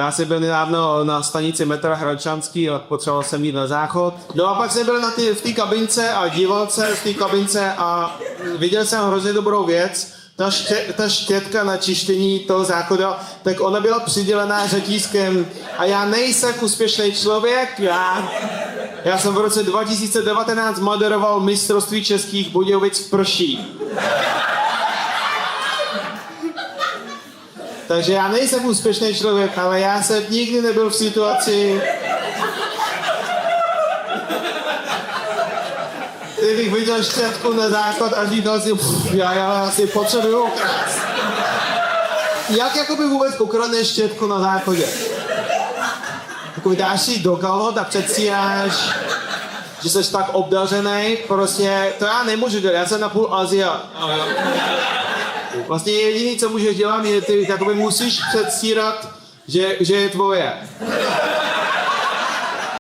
Já jsem byl nedávno na stanici metra Hradčanský a potřeboval jsem jít na záchod. No a pak jsem byl v té kabince a díval se v té kabince a viděl jsem hrozně dobrou věc. Ta štětka na čištění toho záchoda, tak ona byla přidělená řetízkem a já nejsem úspěšný člověk, já jsem v roce 2019 moderoval mistrovství českých Budějovic v prší. Takže já nejsem úspěšný člověk, ale já jsem nikdy nebyl v situaci, kdybych viděl štětku na záchod a říkal si, já si potřebuju okrást. Jak jakoby vůbec ukradneš štětku na záchodě? Takový dáš si do kalhot a předstíráš, že jsi tak obdařený, prostě to já nemůžu dělat, já jsem na půl Asia. Vlastně jediný, co můžeš dělat, je ty jakoby musíš předstírat, že je tvoje.